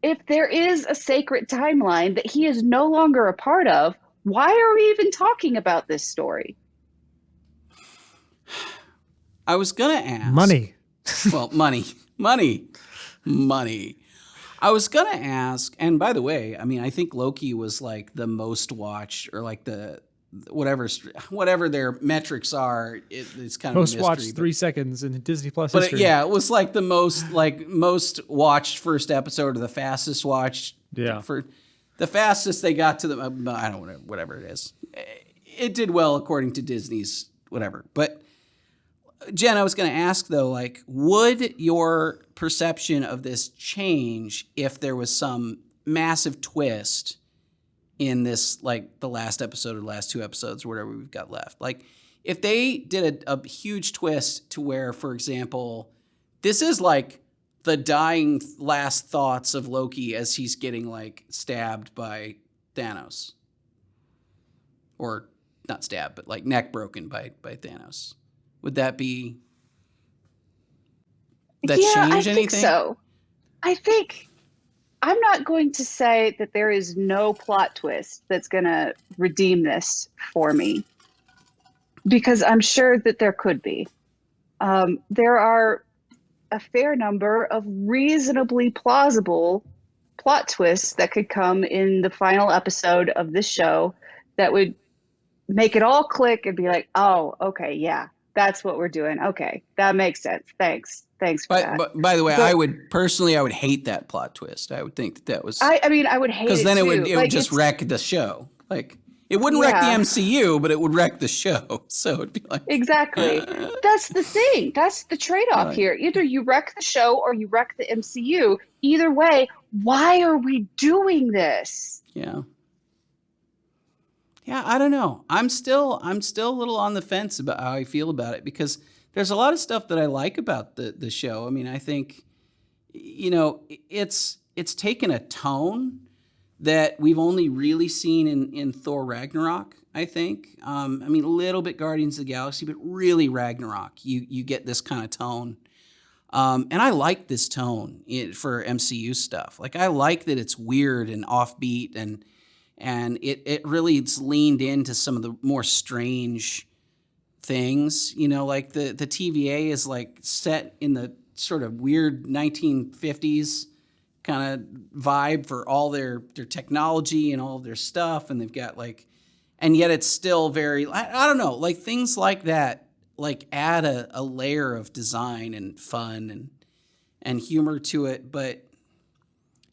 If there is a sacred timeline that he is no longer a part of, why are we even talking about this story? I was gonna ask Money. Well, money. I was gonna ask, and by the way, I mean, I think Loki was like the most watched, or like the whatever their metrics are. It's kind of Most a mystery, watched 3 seconds in Disney Plus but history. it was like the most watched first episode, or the fastest watched. Yeah. For the fastest they got to the I don't know, whatever it is. It did well according to Disney's whatever, but. Jen, I was going to ask, though, like, would your perception of this change if there was some massive twist in this, like, the last episode or the last 2 episodes or whatever we've got left? Like, if they did a huge twist to where, for example, this is, like, the dying last thoughts of Loki as he's getting, like, stabbed by Thanos. Or, not stabbed, but, like, neck broken by Thanos. Would that change anything? I think so. I think I'm not going to say that there is no plot twist that's going to redeem this for me, because I'm sure that there could be. There are a fair number of reasonably plausible plot twists that could come in the final episode of this show that would make it all click and be like, oh, okay, yeah. That's what we're doing. Okay, that makes sense. Thanks for that. But by the way, I would hate that plot twist. I would think that was. I mean, I would hate it because then it too. would just wreck the show. Like it wouldn't wreck the MCU, but it would wreck the show. So it'd be like exactly. That's the thing. That's the trade-off here. Either you wreck the show or you wreck the MCU. Either way, why are we doing this? Yeah. Yeah, I don't know. I'm still a little on the fence about how I feel about it, because there's a lot of stuff that I like about the show. I mean, I think, it's taken a tone that we've only really seen in Thor Ragnarok, I think. I mean, a little bit Guardians of the Galaxy, but really Ragnarok, you get this kind of tone. And I like this tone for MCU stuff. Like, I like that it's weird and offbeat, and it really leaned into some of the more strange things, like the TVA is like set in the sort of weird 1950s kind of vibe for all their technology and all of their stuff. And they've got and yet it's still very, I don't know, like things like that, like add a layer of design and fun and humor to it. But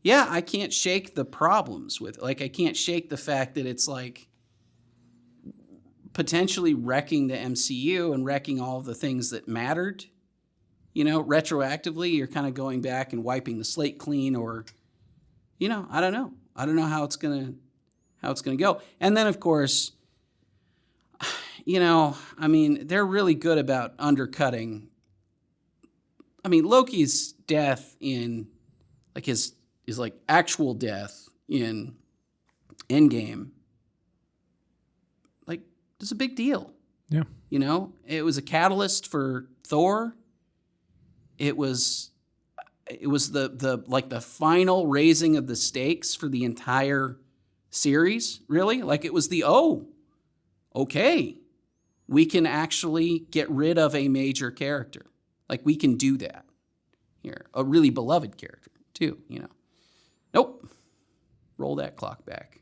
yeah, I can't shake the problems with it. Like, I can't shake the fact that it's like potentially wrecking the MCU and wrecking all of the things that mattered. Retroactively, you're kind of going back and wiping the slate clean, or, I don't know. I don't know how it's gonna go. And then, of course, I mean, they're really good about undercutting. I mean, Loki's death in his like actual death in Endgame was a big deal. Yeah. You know, it was a catalyst for Thor. It was the final raising of the stakes for the entire series, really. Like, it was okay, we can actually get rid of a major character. Like, we can do that here. A really beloved character, too, you know. Nope. Roll that clock back.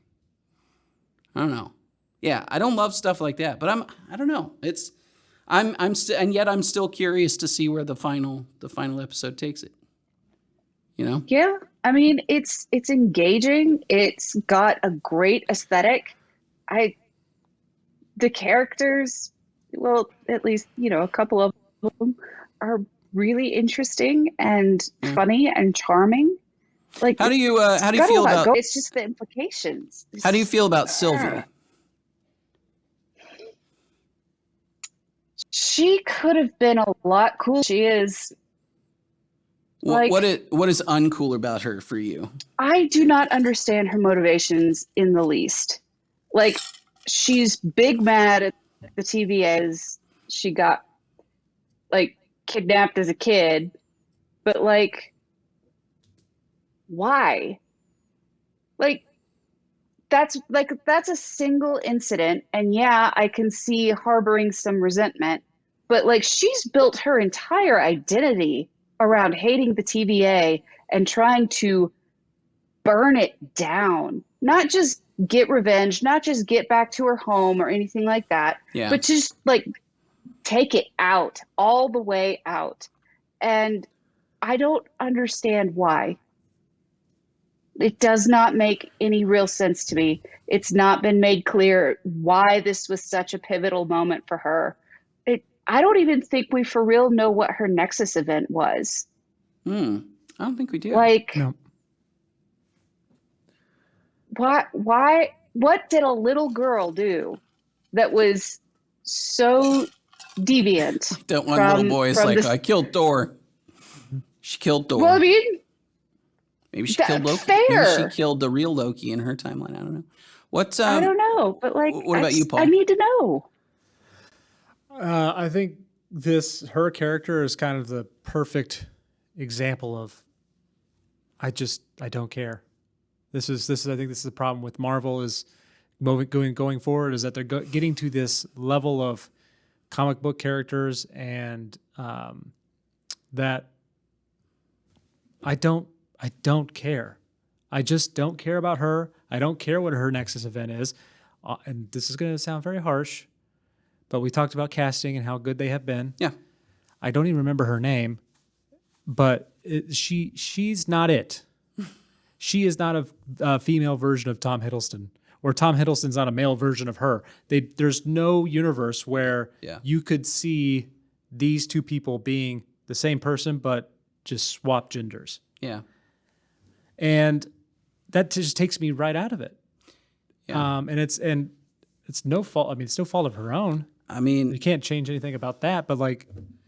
I don't know. Yeah, I don't love stuff like that, but I don't know. And yet I'm still curious to see where the final episode takes it. You know? Yeah. I mean, it's engaging. It's got a great aesthetic. The characters, well, at least, you know, a couple of them are really interesting and funny and charming. Like, how do you feel about it's just the implications. How do you feel about Sylvie? She could have been a lot cooler. She is. Like, what is uncool about her for you? I do not understand her motivations in the least. Like, she's big mad at the TVA as she got, like, kidnapped as a kid, but, like, why? Like, that's a single incident, and yeah, I can see harboring some resentment, but, like, she's built her entire identity around hating the TVA and trying to burn it down. Not just get revenge, not just get back to her home or anything like that, but just, like, take it out, all the way out. And I don't understand why. It does not make any real sense to me. It's not been made clear why this was such a pivotal moment for her. I don't even think we for real know what her Nexus event was. I don't think we do. Like, No. what did a little girl do that was so deviant? Don't want little boys like, I killed Thor. She killed Thor. Well, I mean, maybe she killed Loki. Fair. Maybe she killed the real Loki in her timeline. I don't know. I don't know, but, like, what about you, Paul? I need to know. I think her character is kind of the perfect example of I don't care. I think this is the problem with Marvel is going forward, is that they're getting to this level of comic book characters and that I don't care. I just don't care about her. I don't care what her Nexus event is. And this is going to sound very harsh, but we talked about casting and how good they have been. Yeah. I don't even remember her name, but she's not it. She is not a female version of Tom Hiddleston, or Tom Hiddleston's not a male version of her. There's no universe where you could see these two people being the same person, but just swap genders. Yeah. And that just takes me right out of it. Yeah. And it's no fault. I mean, it's no fault of her own. I mean, you can't change anything about that. But like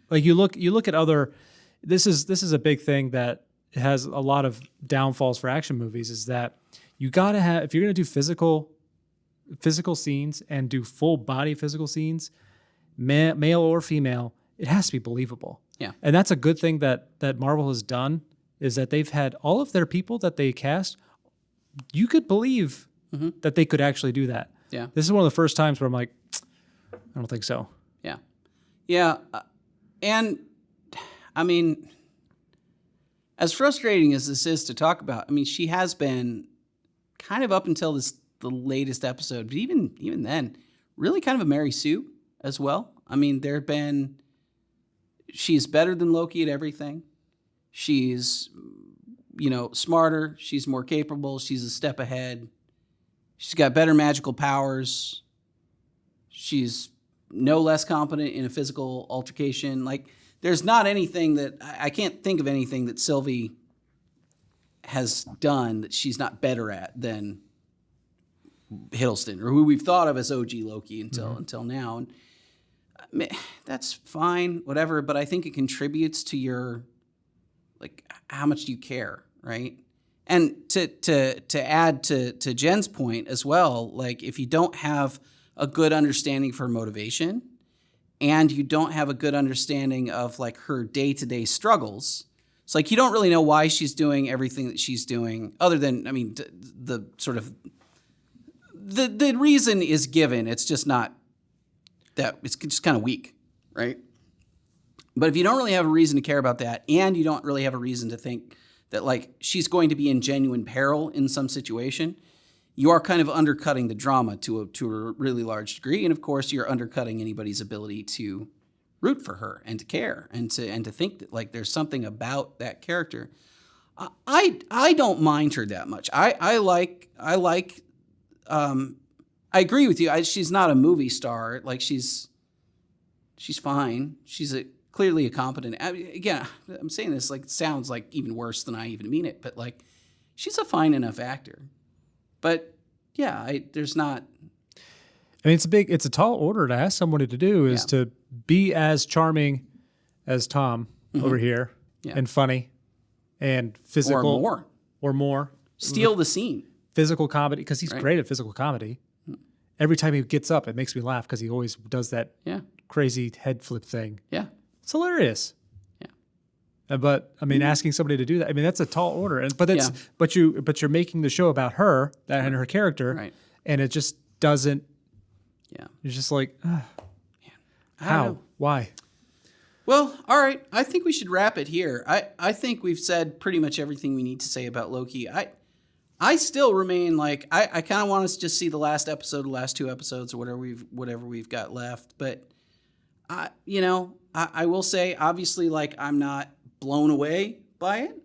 you look at other. This is a big thing that has a lot of downfalls for action movies. Is that you gotta have, if you're gonna do physical scenes and do full body physical scenes, male or female, it has to be believable. Yeah. And that's a good thing that Marvel has done, is that they've had all of their people that they cast. You could believe that they could actually do that. Yeah. This is one of the first times where I'm like, I don't think so. Yeah. Yeah. And I mean, as frustrating as this is to talk about, I mean, she has been kind of up until the latest episode, but even then, really kind of a Mary Sue as well. I mean, she's better than Loki at everything. She's, smarter. She's more capable. She's a step ahead. She's got better magical powers. She's no less competent in a physical altercation. Like, there's not anything that I can't think of anything that Sylvie has done that she's not better at than Hiddleston, or who we've thought of as OG Loki until now. And I mean, that's fine, whatever. But I think it contributes to your, like, how much do you care, right? And to add to Jen's point as well, like, if you don't have a good understanding of her motivation, and you don't have a good understanding of like her day-to-day struggles. It's like you don't really know why she's doing everything that she's doing, other than, I mean, the sort of the reason is given. It's just not that, it's just kind of weak, right? But if you don't really have a reason to care about that, and you don't really have a reason to think that like she's going to be in genuine peril in some situation, you are kind of undercutting the drama to a really large degree. And of course, you're undercutting anybody's ability to root for her and to care and to think that like there's something about that character. I don't mind her that much. I agree with you. She's not a movie star. Like she's fine. She's clearly a competent. Again, I'm saying this like it sounds like even worse than I even mean it, but like she's a fine enough actor. But yeah, there's not. I mean, it's a tall order to ask somebody to do is to be as charming as Tom over here and funny and physical or more. Steal the scene. Physical comedy, because he's great at physical comedy. Every time he gets up, it makes me laugh because he always does that crazy head flip thing. Yeah. It's hilarious. Yeah. But I mean, asking somebody to do that, I mean, that's a tall order. But you're making the show about her and her character, and it just doesn't. Yeah. You're just like, how? Why? Well, all right. I think we should wrap it here. I think we've said pretty much everything we need to say about Loki. I still remain like I kind of want us to just see the last episode, the last 2 episodes, or whatever we've got left. But I will say, obviously, like I'm not blown away by it.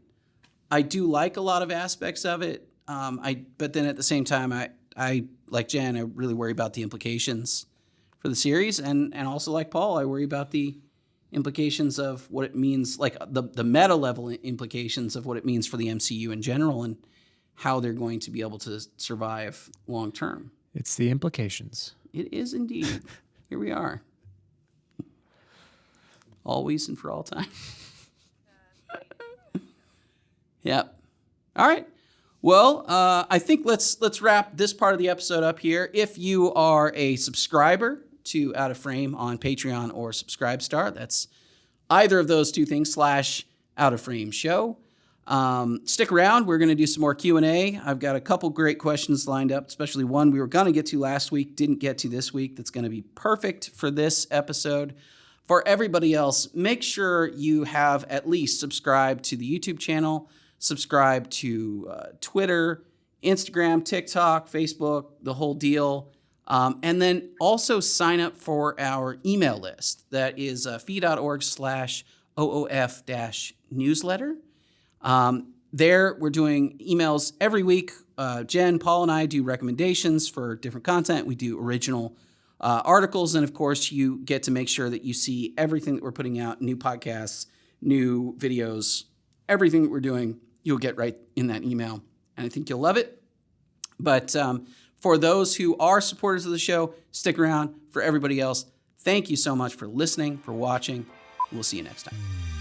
I do like a lot of aspects of it. But then at the same time, I like Jen, I really worry about the implications for the series, and also like Paul, I worry about the implications of what it means, like the meta level implications of what it means for the MCU in general, and how they're going to be able to survive long term. It's the implications. It is indeed. Here we are. Always and for all time. Yep. All right. Well, I think let's wrap this part of the episode up here. If you are a subscriber to Out of Frame on Patreon or Subscribestar, that's either of those 2 things / Out of Frame show. Stick around. We're going to do some more Q&A. I've got a couple great questions lined up, especially one we were going to get to last week, didn't get to this week. That's going to be perfect for this episode. For everybody else, make sure you have at least subscribed to the YouTube channel, subscribe to Twitter, Instagram, TikTok, Facebook, the whole deal. And then also sign up for our email list. That is fee.org/OOF-newsletter. There, we're doing emails every week. Jen, Paul, and I do recommendations for different content. We do original articles. And of course, you get to make sure that you see everything that we're putting out, new podcasts, new videos, everything that we're doing, you'll get right in that email. And I think you'll love it. But for those who are supporters of the show, stick around. For everybody else, thank you so much for listening, for watching. We'll see you next time.